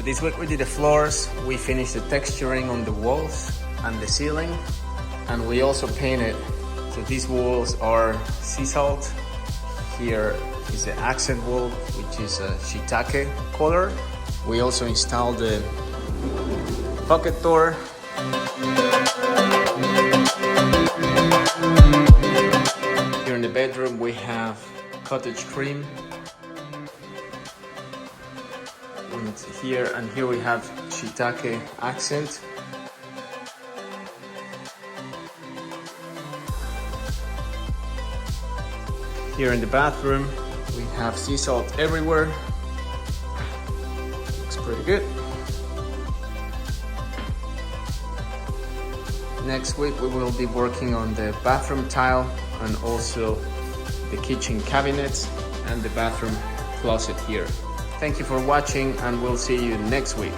this week we did the floors, we finished the texturing on the walls and the ceiling, and we also painted. So these walls are sea salt. Here is the accent wall, which is a shiitake color. We also installed the pocket door. Here in the bedroom we have cottage cream. And here we have shiitake accent. Here in the bathroom we have sea salt everywhere. Looks pretty good. Next week we will be working on the bathroom tile and also the kitchen cabinets and the bathroom closet here. Thank you for watching, and we'll see you next week.